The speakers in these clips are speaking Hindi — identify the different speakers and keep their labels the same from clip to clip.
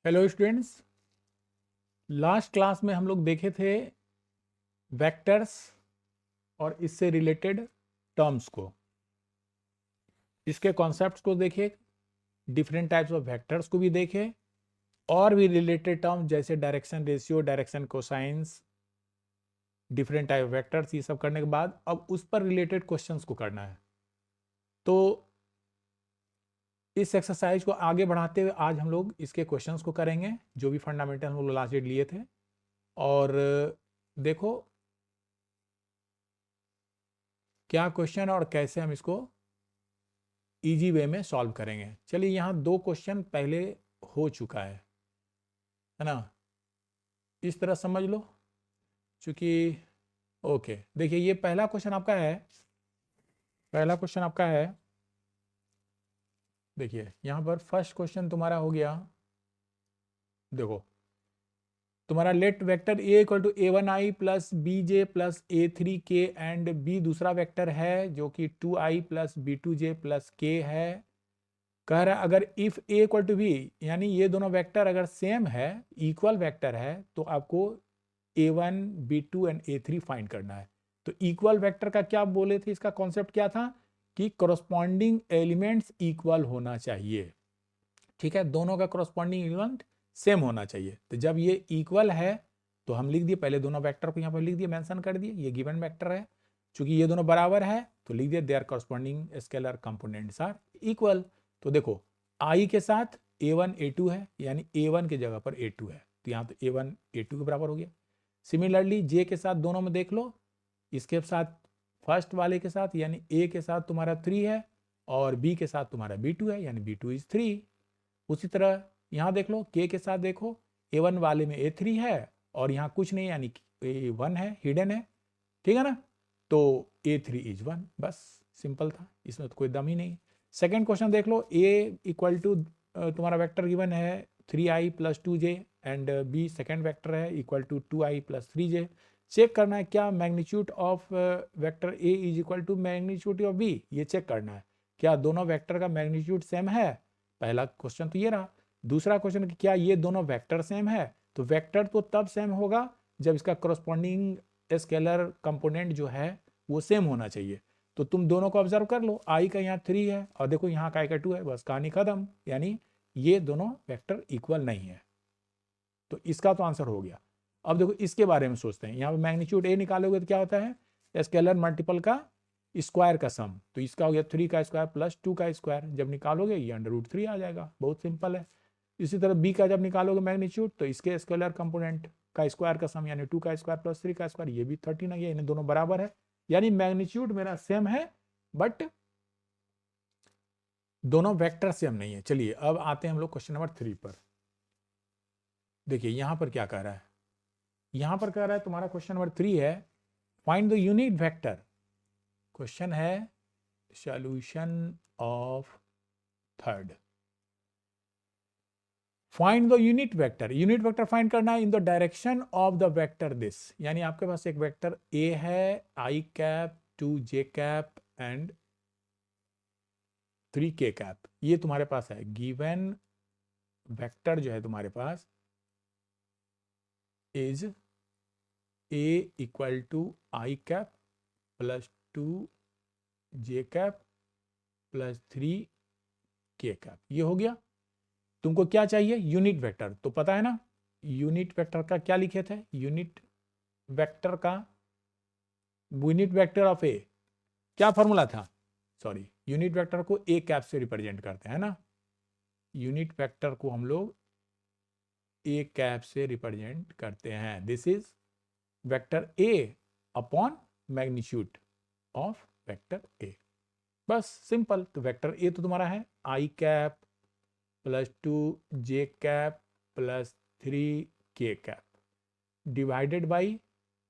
Speaker 1: Hello students. लास्ट क्लास में हम लोग देखे थे वेक्टर्स और इससे रिलेटेड टर्म्स को, इसके कॉन्सेप्ट्स को देखे, डिफरेंट टाइप्स ऑफ वेक्टर्स को भी देखे और भी रिलेटेड टर्म जैसे direction ratio, direction cosines, different type of vectors. ये सब करने के बाद अब उस पर रिलेटेड क्वेश्चंस को करना है। तो इस एक्सरसाइज को आगे बढ़ाते हुए आज हम लोग इसके क्वेश्चंस को करेंगे जो भी फंडामेंटल हम लोग लास्ट डेट लिए थे। और देखो क्या क्वेश्चन और कैसे हम इसको इजी वे में सॉल्व करेंगे। चलिए, यहाँ दो क्वेश्चन पहले हो चुका है ना, इस तरह समझ लो। चूंकि ओके, देखिए ये पहला क्वेश्चन आपका है। पहला क्वेश्चन आपका है, देखिए यहाँ पर फर्स्ट क्वेश्चन तुम्हारा हो गया। देखो तुम्हारा let vector A equal to A one I plus B J plus A three K and B दूसरा वेक्टर है जो कि two I plus B two J plus K है। कह रहा है अगर if A equal to B, यानी ये दोनों वेक्टर अगर सेम है, इक्वल वेक्टर है, तो आपको A one B two and A three find करना है। तो इक्वल वेक्टर का क्या बोले थे, इसका कॉन्सेप्ट क्या था कि करस्पॉन्डिंग एलिमेंट्स इक्वल होना चाहिए। ठीक है, दोनों का करस्पॉन्डिंग एलिमेंट सेम होना चाहिए। तो जब ये इक्वल है तो हम लिख दिए, पहले दोनों वेक्टर को यहाँ पर लिख दिए, मेंशन कर दिए, ये गिवन वेक्टर है। चूंकि ये दोनों बराबर है तो लिख दिए their corresponding scalar components are equal. तो देखो आई के साथ a1 a2 है, यानी a1 की जगह पर a2 है, तो यहाँ तो a1 a2 के बराबर हो गया। सिमिलरली जे के साथ दोनों में देख लो, इसके साथ फर्स्ट वाले के साथ यानी ए के साथ तुम्हारा 3 है और बी के साथ तुम्हारा b2 है, यानी b2 इज 3। उसी तरह यहाँ देख लो के साथ देखो, a1 वाले में a3 है और यहाँ कुछ नहीं यानी a1 है, हिडन है। ठीक है ना, तो a3 इज 1। बस सिंपल था, इसमें तो कोई दम ही नहीं। सेकेंड क्वेश्चन देख लो, a इक्वल टू तुम्हारा वेक्टर गिवन है 3i plus 2j and b second vector है equal to 2i plus 3j। Check करना है क्या magnitude of vector a is equal to magnitude of b, ये चेक करना है क्या दोनों वेक्टर का मैग्नीट्यूड सेम है। पहला क्वेश्चन तो ये रहा। दूसरा क्वेश्चन क्या ये दोनों वेक्टर सेम है, तो वेक्टर तो तब सेम होगा जब इसका करस्पॉन्डिंग स्केलर कंपोनेंट जो है वो सेम होना चाहिए। तो तुम दोनों को ऑब्जर्व कर लो, आई का यहाँ 3 है और देखो यहाँ का आई का 2 है, बस कहानी खत्म। यानी ये दोनों वेक्टर इक्वल नहीं है, तो इसका तो आंसर हो गया। अब देखो इसके बारे में सोचते हैं, यहाँ पे मैग्नीट्यूड ए निकालोगे तो क्या होता है स्केलर मल्टीपल का स्क्वायर का सम। तो इसका हो गया 3 का स्क्वायर प्लस 2 का स्क्वायर, जब निकालोगे ये अंडर रूट 3 आ जाएगा, बहुत सिंपल है। इसी तरह बी का जब निकालोगे मैग्नीट्यूड तो इसके स्केलर कंपोनेंट का स्क्वायर का सम यानी 2 का स्क्वायर प्लस 3 का स्क्वायर, ये भी 13 आ गया, इन्हें दोनों बराबर है। यानी मैग्नीट्यूड मेरा सेम है बट दोनों वेक्टर सेम नहीं है। चलिए अब आते हैं हम लोग क्वेश्चन नंबर 3 पर। देखिए यहां पर क्या कह रहा है, यहां पर कह रहा है तुम्हारा क्वेश्चन नंबर 3 है find the unit vector. Question है solution of third, find the unit vector. Unit vector find करना है in the direction of the vector this, यानी आपके पास एक वेक्टर ए है I cap 2j cap and 3k cap, ये तुम्हारे पास है। गिवन वेक्टर जो है तुम्हारे पास is A equal to I cap plus 2j cap plus 3k cap, ये हो गया। तुमको क्या चाहिए, यूनिट वेक्टर। तो पता है ना यूनिट वेक्टर का क्या लिखे थे, यूनिट वेक्टर का, यूनिट वेक्टर ऑफ ए क्या फॉर्मूला था, सॉरी यूनिट वेक्टर को ए कैप से रिप्रेजेंट करते हैं ना, यूनिट वेक्टर को हम लोग ए कैप से रिप्रेजेंट करते हैं। This is vector A upon magnitude of vector A, बस सिंपल। तो वेक्टर ए तो तुम्हारा है I cap plus 2j cap plus 3k cap divided by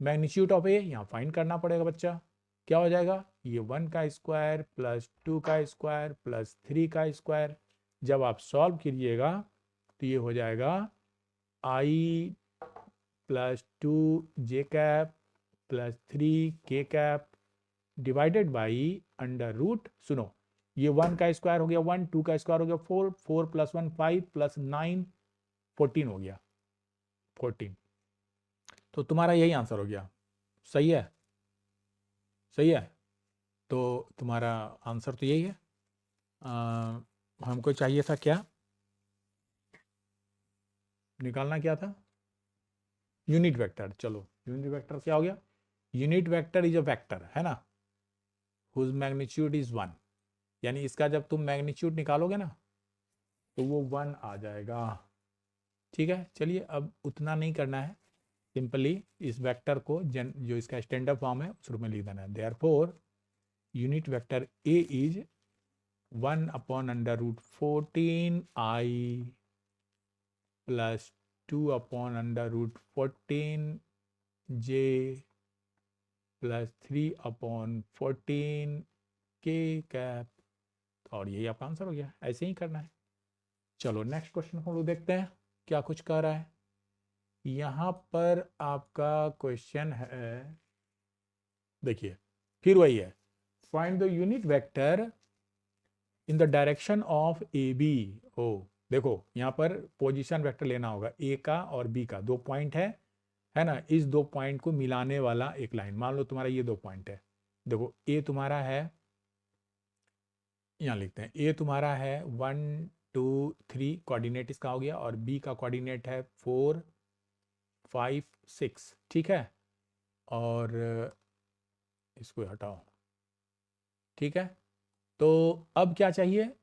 Speaker 1: magnitude of A, यहाँ फाइंड करना पड़ेगा बच्चा। क्या हो जाएगा, ये 1 का स्क्वायर प्लस 2 का स्क्वायर प्लस 3 का स्क्वायर, जब आप सॉल्व कीजिएगा तो ये हो जाएगा I plus 2j cap plus 3k cap divided by under root, सुनो ये 1 का स्क्वायर हो गया 1, 2 का स्क्वायर हो गया 4, 4 प्लस 1 5 प्लस 9 14 हो गया, 14। तो तुम्हारा यही आंसर हो गया। सही है, सही है। तो तुम्हारा आंसर तो यही है। हमको चाहिए था क्या निकालना, क्या था? Unit vector. चलो यूनिट वेक्टर क्या हो गया? Unit vector is a vector, है ना, हुज मैग्नीट्यूड इज 1। यानी इसका जब तुम मैग्नीट्यूड निकालोगे ना तो वो 1 आ जाएगा। ठीक है, चलिए अब उतना नहीं करना है, सिंपली इस वेक्टर को जो इसका स्टैंडर्ड फॉर्म है उस रूप में लिख देना है। Therefore unit vector A is 1/√14i plus 2/√14j plus 3/14k cap. और यही आपका आंसर हो गया। ऐसे ही करना है। चलो नेक्स्ट क्वेश्चन हम लोग देखते हैं क्या कुछ कह रहा है। यहाँ पर आपका क्वेश्चन है, देखिए फिर वही है, find the unit vector in the direction of A B. ओ देखो यहाँ पर पोजीशन वेक्टर लेना होगा, ए का और बी का, 2 पॉइंट है ना। इस 2 पॉइंट को मिलाने वाला एक लाइन, मान लो तुम्हारा ये 2 पॉइंट है। देखो ए तुम्हारा है, यहाँ लिखते हैं, ए तुम्हारा है 1 2 3 कोऑर्डिनेट इसका हो गया, और बी का कोऑर्डिनेट है 4 5 6। ठीक है, और इसको हटाओ। ठीक है, तो अब क्या चाहिए?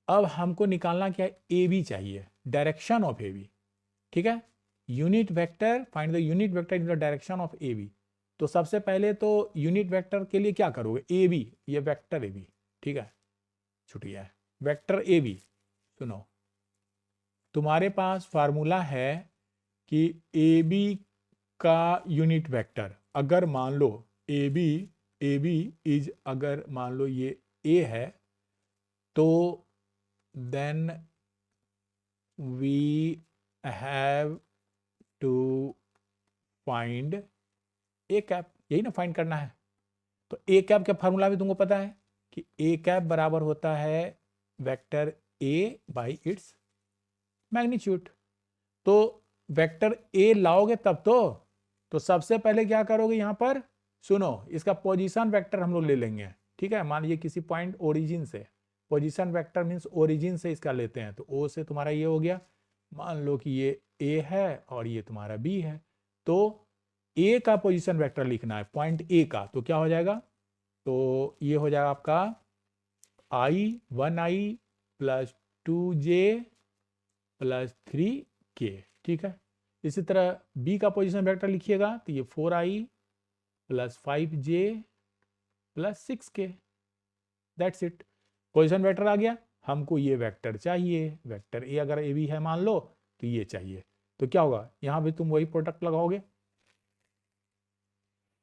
Speaker 1: अब हमको निकालना क्या है? ए बी चाहिए, डायरेक्शन ऑफ ए बी। ठीक है, unit vector, find the unit vector in the direction of A B. तो सबसे पहले तो यूनिट वेक्टर के लिए क्या करोगे? ए बी, ये वेक्टर ए बी। ठीक है, छुट्टिया है वेक्टर ए बी। सुनो, तुम्हारे पास फार्मूला है कि ए बी का यूनिट वेक्टर, अगर मान लो ए बी इज, अगर मान लो ये ए है, तो then we have to find A cap. यही ना फाइंड करना है। तो ए कैप का फार्मूला भी तुमको पता है कि ए कैप बराबर होता है vector A by its magnitude. तो वेक्टर ए लाओगे तब तो सबसे पहले क्या करोगे? यहां पर सुनो, इसका पोजीशन वेक्टर हम लोग ले लेंगे। ठीक है, मान लीजिए किसी पॉइंट ओरिजिन से, पोजीशन वेक्टर मींस ओरिजिन से इसका लेते हैं, तो ओ से तुम्हारा ये हो गया। मान लो कि ये ए है और ये तुम्हारा बी है, तो ए का पोजीशन वेक्टर लिखना है पॉइंट ए का, तो क्या हो जाएगा? तो ये हो जाएगा आपका1i प्लस 2j प्लस 3k। ठीक है, इसी तरह बी का पोजीशन वेक्टर लिखिएगा, तो ये 4i plus 5j plus 6k। That's it, position vector आ गया। हमको ये वेक्टर चाहिए, वेक्टर ए अगर ए बी है मान लो, तो ये चाहिए। तो क्या होगा? यहां भी तुम वही प्रोडक्ट लगाओगे,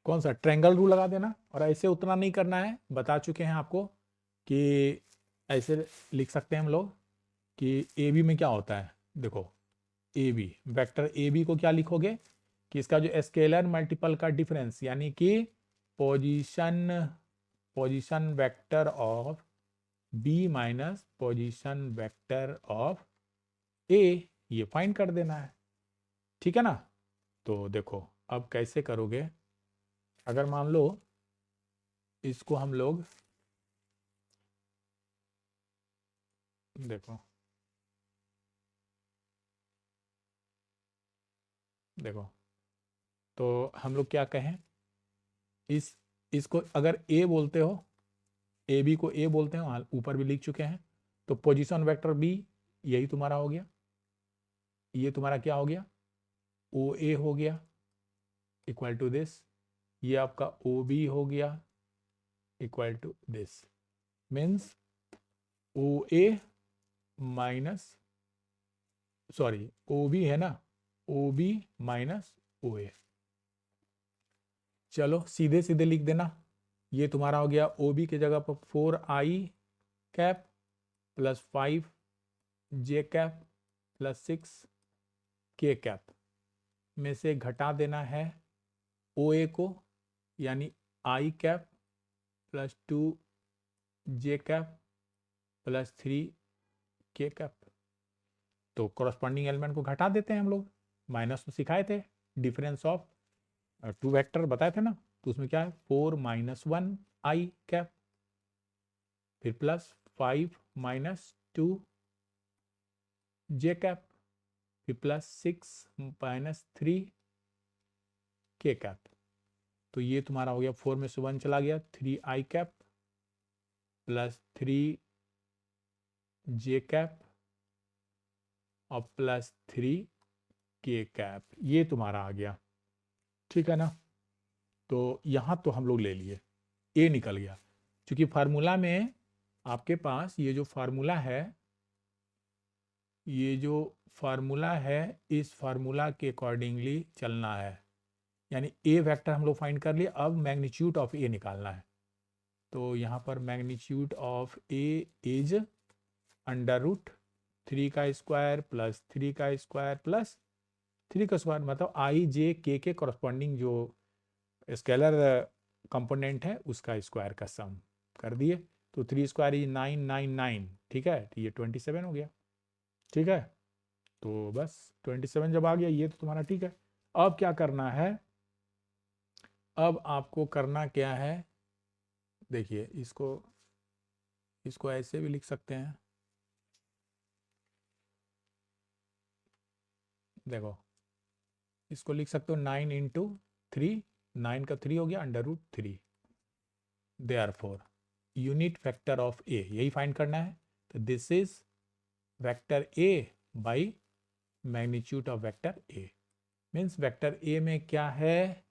Speaker 1: कौन सा? ट्रायंगल रूल लगा देना। और ऐसे उतना नहीं करना है, बता चुके हैं आपको कि ऐसे लिख सकते हैं हम लोग कि ए बी में क्या होता है। देखो A B, vector A B को क्या लिखोगे कि इसका जो स्केलर मल्टीपल का डिफरेंस, यानी कि position vector of B minus position vector of A, ये फाइंड कर देना है। ठीक है ना। तो देखो अब कैसे करोगे? अगर मान लो इसको हम लोग, देखो देखो, तो हम लोग क्या कहें, इसको अगर ए बोलते हो, ए बी को ए बोलते हो, ऊपर भी लिख चुके हैं। तो पोजीशन वेक्टर बी यही तुम्हारा हो गया, ये तुम्हारा क्या हो गया? ओ ए हो गया इक्वल टू दिस, ये आपका ओ बी हो गया equal to this, means O A minus, sorry O B है ना, ओ बी माइनस ओ ए। चलो सीधे सीधे लिख देना, ये तुम्हारा हो गया ओ बी की जगह पर 4i cap plus 5j cap plus 6k cap में से घटा देना है ओ ए को, यानी i cap plus 2j cap plus 3k cap. तो कॉरस्पॉन्डिंग एलिमेंट को घटा देते हैं हम लोग, माइनस तो सिखाए थे, डिफरेंस ऑफ टू वेक्टर बताए थे ना, तो उसमें क्या है 4 माइनस 1 आई कैप, फिर प्लस 5 माइनस 2 जे कैप, फिर प्लस 6 माइनस 3 के कैप। तो ये तुम्हारा हो गया 4 में से 1 चला गया 3 आई कैप प्लस 3 जे कैप और प्लस 3 के कैप, ये तुम्हारा आ गया, ठीक है ना। तो यहाँ तो हम लोग ले लिए, ए निकल गया, क्योंकि फार्मूला में आपके पास ये जो फार्मूला है, ये जो फार्मूला है इस फार्मूला के अकॉर्डिंगली चलना है, यानी ए वेक्टर हम लोग फाइंड कर लिए, अब मैग्नीट्यूड ऑफ ए निकालना है। तो यहाँ पर magnitude of A is under root 3 का स्क्वायर प्लस 3 का स्क्वायर प्लस 3 का स्क्वायर, मतलब आई जे के कॉरस्पॉन्डिंग जो स्केलर कंपोनेंट है उसका स्क्वायर का सम कर दिए। तो 3 स्क्वायर इज 999, ठीक है, तो ये 27 हो गया, ठीक है। तो बस 27 जब आ गया ये तो तुम्हारा ठीक है। अब क्या करना है, अब आपको करना क्या है, देखिए इसको ऐसे भी लिख सकते हैं, देखो इसको लिख सकते हो 9 इंटू 3, 9 का 3 हो गया under root 3, therefore unit vector of A यही फाइंड करना है। तो this is vector A by magnitude of vector A, means vector A में क्या है,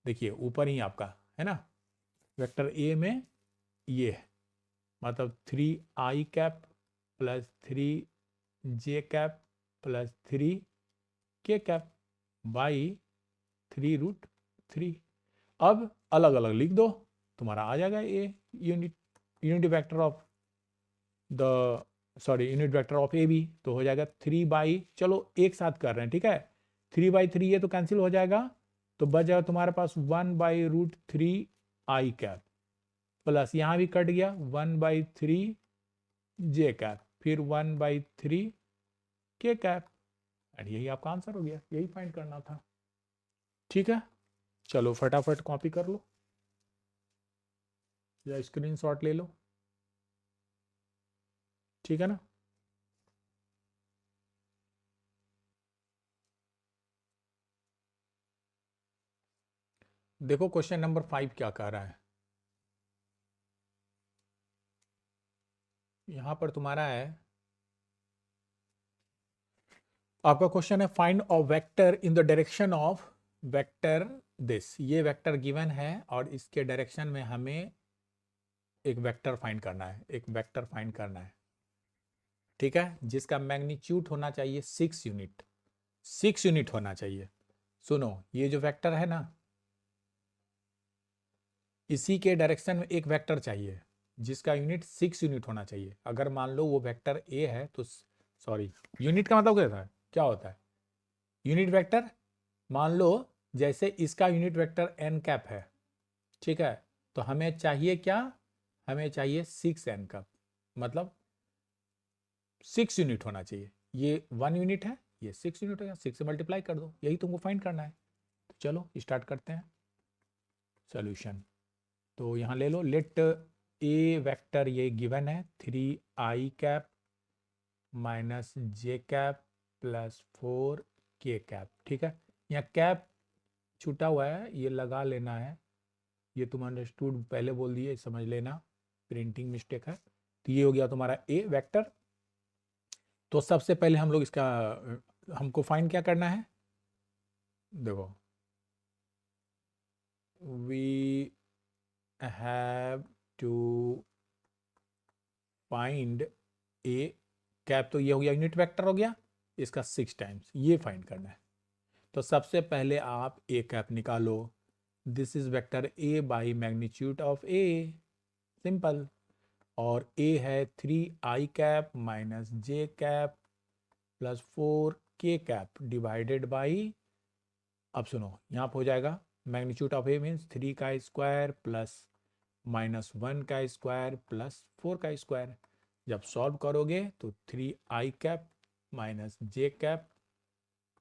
Speaker 1: देखिए ऊपर ही आपका है ना, वेक्टर ए में ये है, मतलब 3 आई कैप प्लस 3 जे कैप प्लस 3 के कैप बाई 3 रूट 3। अब अलग अलग लिख दो, तुम्हारा आ जाएगा A unit vector of the unit vector of A B, तो हो जाएगा 3 बाई, चलो एक साथ कर रहे हैं, ठीक है, 3 बाई 3 ये तो कैंसिल हो जाएगा, तो बच जाएगा तुम्हारे पास 1 by root 3 I cap plus यहाँ भी कट गया 1 बाई 3 जे कैप, फिर 1 बाई 3 के कैप, एंड यही आपका आंसर हो गया, यही फाइंड करना था, ठीक है। चलो फटाफट कॉपी कर लो या स्क्रीनशॉट ले लो, ठीक है ना। देखो क्वेश्चन नंबर 5 क्या कह रहा है, यहां पर तुम्हारा है, आपका क्वेश्चन है find a vector in the direction of vector this, ये वेक्टर गिवन है और इसके डायरेक्शन में हमें एक वेक्टर फाइंड करना है, एक वेक्टर फाइंड करना है, ठीक है, जिसका मैग्नीट्यूड होना चाहिए 6 यूनिट, 6 यूनिट होना चाहिए। सुनो ये जो वेक्टर है ना, इसी के डायरेक्शन में एक वेक्टर चाहिए जिसका यूनिट 6 यूनिट होना चाहिए। अगर मान लो वो वेक्टर ए है तो यूनिट का मतलब क्या होता है, यूनिट वेक्टर, मान लो जैसे इसका यूनिट वेक्टर एन कैप है, ठीक है, तो हमें चाहिए क्या, हमें चाहिए 6 एन कैप, मतलब 6 यूनिट होना चाहिए, ये 1 यूनिट है, ये 6 यूनिट है, 6 से मल्टीप्लाई कर दो, यही तुमको फाइंड करना है। तो चलो स्टार्ट करते हैं सॉल्यूशन। तो यहाँ ले लो, लेट ए वेक्टर ये गिवन है 3 आई cap minus j cap plus 4 के कैप, ठीक है, यहाँ कैप छूटा हुआ है ये लगा लेना है, ये तुम अंडरस्टूड पहले बोल दिए समझ लेना, प्रिंटिंग मिस्टेक है। तो ये हो गया तुम्हारा ए वेक्टर। तो सबसे पहले हम लोग इसका हमको फाइंड क्या करना है, देखो we have to find A cap, तो ये हो गया यूनिट वेक्टर हो गया, इसका 6 टाइम्स ये फाइंड करना है। तो सबसे पहले आप ए कैप निकालो, this is vector A by magnitude of A, simple, और ए है 3 आई cap minus j cap plus 4 के कैप डिवाइडेड बाई, अब सुनो यहाँ पर हो जाएगा मैग्नीट्यूड ऑफ ए मीन्स 3 का स्क्वायर प्लस माइनस 1 का स्क्वायर प्लस 4 का स्क्वायर, जब सॉल्व करोगे तो 3 आई cap minus j cap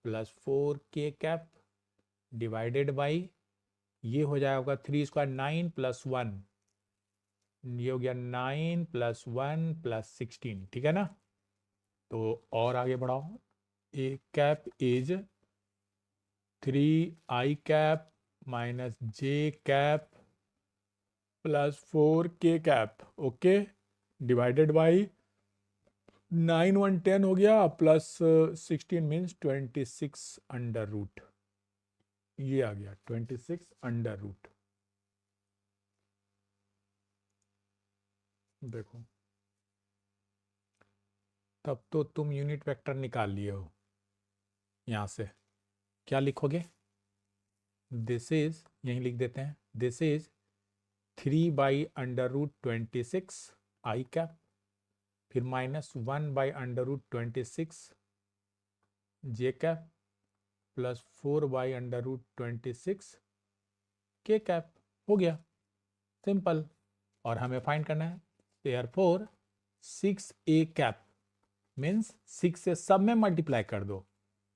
Speaker 1: plus 4k cap divided by, ये हो जाएगा 3 स्क्वायर 9 प्लस 1, ये हो गया 9 प्लस 1 प्लस 16, ठीक है ना। तो और आगे बढ़ाओ, A cap is 3i cap minus j cap plus 4k cap, okay, divided by 9 1 10 हो गया प्लस 16 मीन्स 26 अंडर रूट, ये आ गया 26 अंडर रूट। देखो तब तो तुम यूनिट वेक्टर निकाल लिए हो। यहाँ से क्या लिखोगे, दिस इज, यहीं लिख देते हैं, दिस इज 3/√26 आई कैप, फिर माइनस 1/√26 जे कैप प्लस 4/√26 के कैप, हो गया सिंपल। और हमें फाइंड करना है, देयरफॉर 6a कैप मीन्स 6 से सब में मल्टीप्लाई कर दो,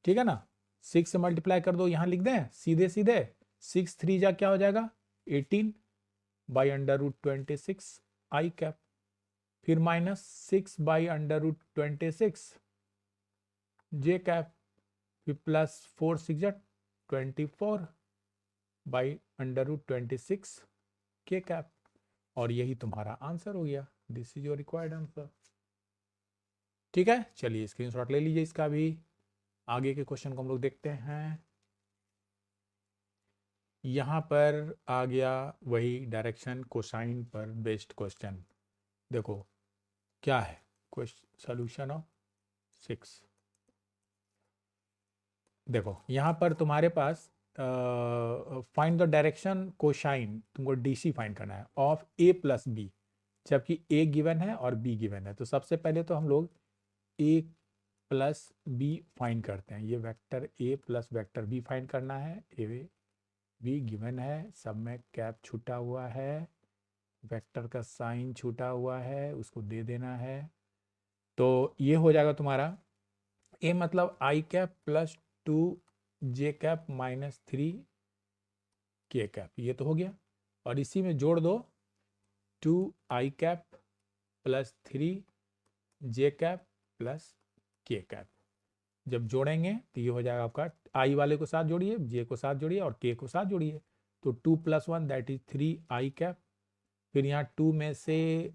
Speaker 1: ठीक है ना, 6 से मल्टीप्लाई कर दो, यहां लिख दें सीधे सीधे, 6 3 जा क्या हो जाएगा 18/√26 आई कैप, फिर माइनस 6/√26 जे कैप, फिर प्लस 4 6 जा 24/√26 के कैप, और यही तुम्हारा आंसर हो गया, this is your required answer. ठीक है, चलिए स्क्रीनशॉट ले लीजिए इसका भी। आगे के क्वेश्चन को हम लोग देखते हैं। यहाँ पर आ गया वही डायरेक्शन कोसाइन पर बेस्ड क्वेश्चन। देखो क्या है क्वेश्चन, सॉल्यूशन ऑफ 6। देखो यहाँ पर तुम्हारे पास फाइंड द डायरेक्शन कोसाइन, तुमको डीसी फाइंड करना है ऑफ a प्लस बी, जबकि a गिवन है और b गिवन है। तो सबसे पहले तो हम लोग a प्लस बी फाइंड करते हैं, ये vector a plus vector b find करना है। ए बी गिवन है, सब में कैप छूटा हुआ है, वेक्टर का साइन छूटा हुआ है, उसको दे देना है। तो ये हो जाएगा तुम्हारा a मतलब i cap plus 2 J cap minus 3 के कैप, ये तो हो गया। और इसी में जोड़ दो 2i कैप प्लस 3 जे कैप प्लस के कैप। जब जोड़ेंगे तो ये हो जाएगा आपका, आई वाले को साथ जोड़िए, जे को साथ जोड़िए और के को साथ जोड़िए, तो 2 + 1 दैट इज 3i कैप। फिर यहाँ 2 में से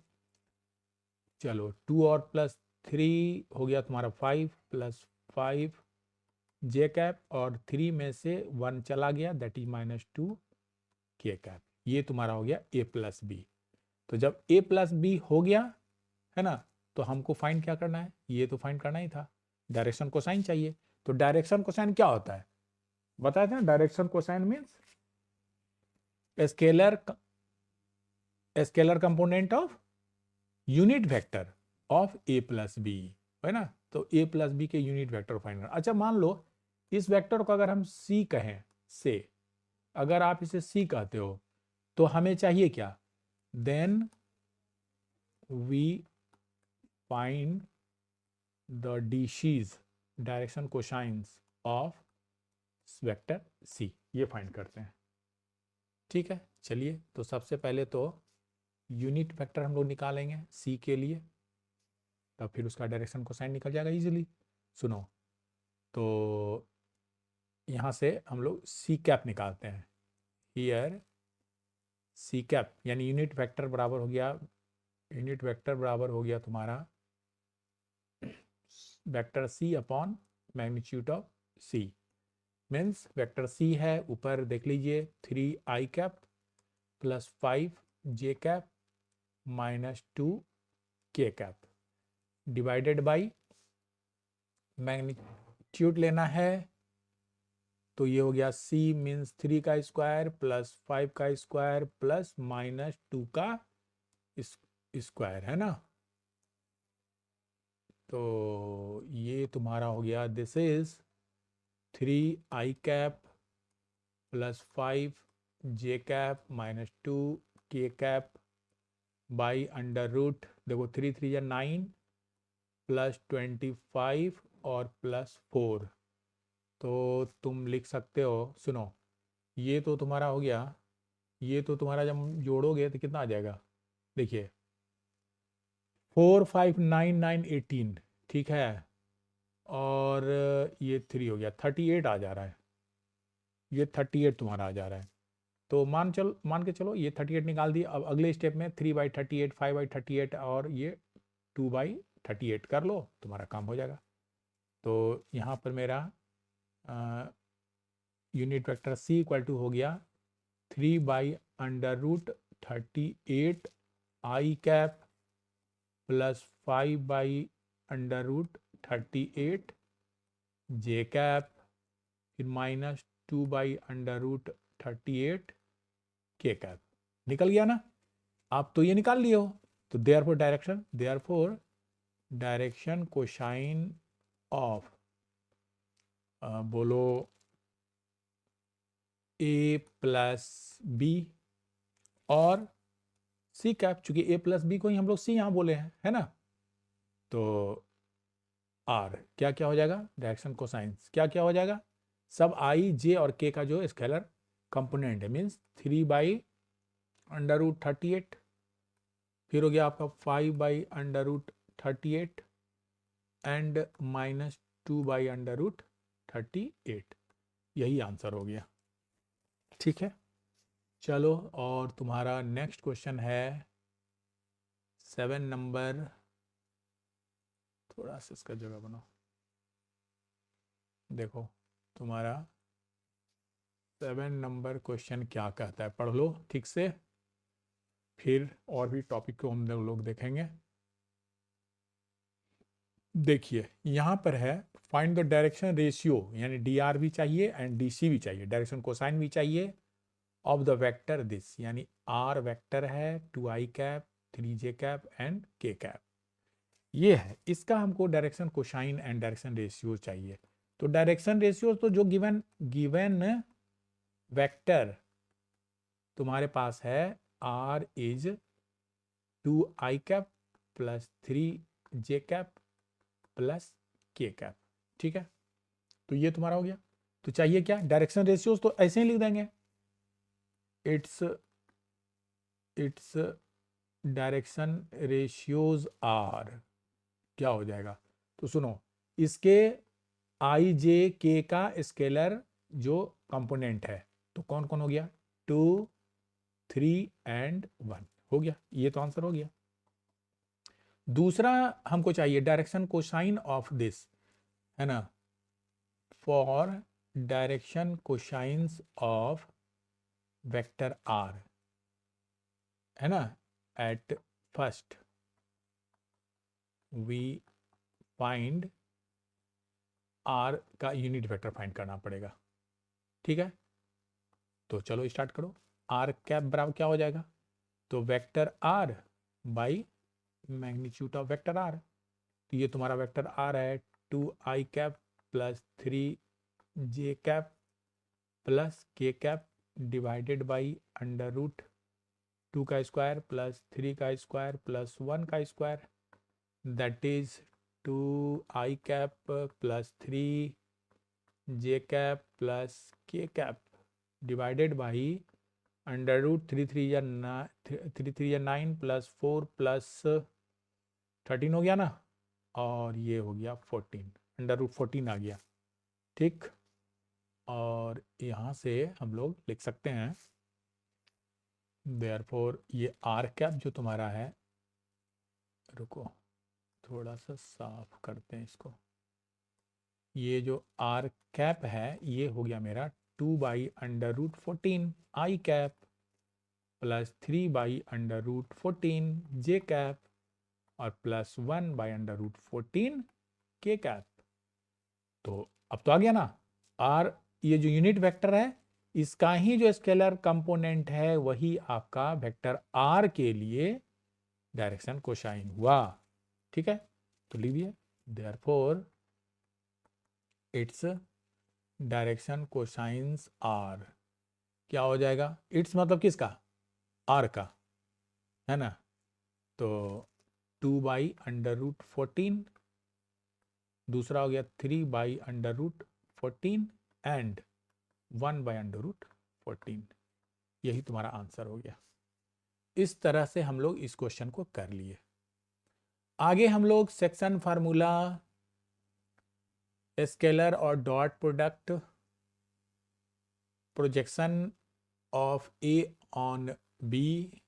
Speaker 1: चलो 2 और प्लस 3 हो गया तुम्हारा 5 + 5 जे कैप, और 3 में से 1 चला गया दैट इज -2 के कैप। ये तुम्हारा हो गया a प्लस बी। तो जब a प्लस बी हो गया है ना, तो हमको फाइंड क्या करना है, ये तो फाइंड करना ही था, डायरेक्शन कोसाइन चाहिए। तो डायरेक्शन कोसाइन क्या होता है बताए थे ना, direction cosine means scalar component of unit vector of a plus B, है ना। तो a प्लस बी के यूनिट वेक्टर फाइंड करना। अच्छा मान लो इस वेक्टर को अगर हम c कहें, से अगर आप इसे c कहते हो तो हमें चाहिए क्या, then we find the DCs direction cosines of vector c, ये फाइंड करते हैं। ठीक है, चलिए तो सबसे पहले तो यूनिट वेक्टर हम लोग निकालेंगे c के लिए, तब फिर उसका डायरेक्शन कोसाइन निकल जाएगा इजीली। सुनो, तो यहाँ से हम लोग c कैप निकालते हैं। हियर c कैप यानी यूनिट वेक्टर बराबर हो गया, यूनिट वेक्टर बराबर हो गया तुम्हारा vector c upon magnitude of c, means vector c है, ऊपर देख लीजिए 3i कैप प्लस 5 जे कैप माइनस 2 के कैप, डिवाइडेड बाई मैग्नीट्यूड लेना है, तो ये हो गया c मीन्स 3 का स्क्वायर प्लस 5 का स्क्वायर प्लस -2 का स्क्वायर, है ना। तो ये तुम्हारा हो गया, this is 3i cap plus 5 J cap minus 2 के कैप बाई अंडर रूट, देखो 3 3 या 9 प्लस 25 और +4। तो तुम लिख सकते हो, सुनो, ये तो तुम्हारा हो गया, ये तो तुम्हारा जब जोड़ोगे तो कितना आ जाएगा, देखिए 4 5 9 9 18, ठीक है, और ये 3 हो गया, 38 आ जा रहा है, ये 38 तुम्हारा आ जा रहा है। तो मान के चलो ये 38 निकाल दिए। अब अगले स्टेप में 3/38, 5/38 और ये 2/38 कर लो, तुम्हारा काम हो जाएगा। तो यहाँ पर मेरा unit vector C equal to हो गया 3/√38 I cap plus 5/√38 J cap, फिर माइनस 2/√38 K कैप। निकल गया ना? आप तो ये निकाल लिए हो। तो देयरफॉर डायरेक्शन कोसाइन ऑफ बोलो A प्लस B और C कैप, चूंकि A प्लस B को ही हम लोग C यहाँ बोले हैं, है ना, तो R क्या क्या हो जाएगा, डायरेक्शन कोसाइंस क्या क्या हो जाएगा, सब I J और K का जो स्केलर कंपोनेंट है, मीन्स 3/√38, फिर हो गया आपका 5/√38 एंड माइनस 2/√38। यही आंसर हो गया, ठीक है। चलो, और तुम्हारा नेक्स्ट क्वेश्चन है 7 नंबर, थोड़ा सा इसका जगह बनाओ। देखो तुम्हारा 7 नंबर क्वेश्चन क्या कहता है, पढ़ लो ठीक से, फिर और भी टॉपिक को हम लोग देखेंगे। देखिए यहाँ पर है फाइंड द डायरेक्शन रेशियो, यानी DR भी चाहिए एंड DC भी चाहिए, डायरेक्शन कोसाइन भी चाहिए ऑफ द वेक्टर दिस, यानी R वेक्टर है 2I cap 3J cap and K cap, ये है, इसका हमको direction cosine and direction ratio चाहिए। तो डायरेक्शन रेशियो तो जो गिवन वेक्टर तुम्हारे पास है R is 2I cap plus 3J cap plus K cap, ठीक है। तो ये तुम्हारा हो गया। तो चाहिए क्या, डायरेक्शन रेशियोज, तो ऐसे ही लिख देंगे, इट्स डायरेक्शन रेशियोज आर, क्या हो जाएगा, तो सुनो, इसके I J K का स्केलर जो कंपोनेंट है, तो कौन कौन हो गया, 2 3 एंड 1 हो गया, ये तो आंसर हो गया। दूसरा हमको चाहिए डायरेक्शन कोसाइन ऑफ दिस, है ना, for direction cosines of vector R, है ना, at first we find R का यूनिट वेक्टर फाइंड करना पड़ेगा, ठीक है। तो चलो स्टार्ट करो। R कैप बराबर क्या हो जाएगा, तो vector R by magnitude of vector R, तो ये तुम्हारा वेक्टर R है 2I cap plus 3J cap plus K cap divided by √2 का स्क्वायर प्लस 3 का स्क्वायर प्लस 1 का square, that is 2I cap plus 3J cap plus K cap divided by √3 3 9 plus 4 plus 13 हो गया ना, और ये हो गया 14, √14 आ गया, ठीक। और यहाँ से हम लोग लिख सकते हैं देयरफॉर ये R कैप जो तुम्हारा है, रुको थोड़ा सा साफ करते हैं इसको, ये जो R कैप है ये हो गया मेरा 2/√14 I cap plus 3/√14 J cap और प्लस 1/√14 K कैप। तो अब तो आ गया ना, R ये जो यूनिट वेक्टर है इसका ही जो स्केलर कंपोनेंट है वही आपका वेक्टर R के लिए डायरेक्शन कोसाइन हुआ, ठीक है। तो लीजिए therefore its direction cosines R क्या हो जाएगा, इट्स मतलब किसका, R का, है ना, तो 2/√14 दूसरा हो गया 3/√14 एंड 1/√14। यही तुम्हारा आंसर हो गया। इस तरह से हम लोग इस क्वेश्चन को कर लिए। आगे हम लोग सेक्शन फार्मूला, स्केलर और dot product, projection of A on B,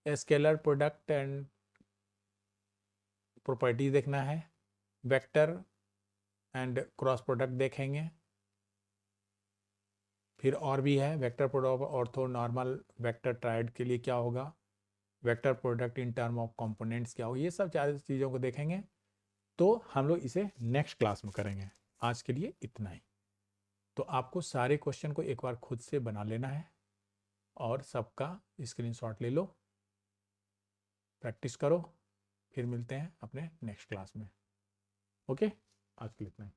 Speaker 1: scalar product and property देखना है, वेक्टर एंड क्रॉस प्रोडक्ट देखेंगे। फिर और भी है, vector product ortho normal vector triad के लिए क्या होगा, vector product in term of components क्या होगा, ये सब चार चीज़ों को देखेंगे। तो हम लोग इसे नेक्स्ट क्लास में करेंगे। आज के लिए इतना ही। तो आपको सारे क्वेश्चन को एक बार खुद से बना लेना है और सबका स्क्रीनशॉट ले लो, प्रैक्टिस करो, फिर मिलते हैं अपने नेक्स्ट क्लास में। ओके, आज के लिए इतना ही।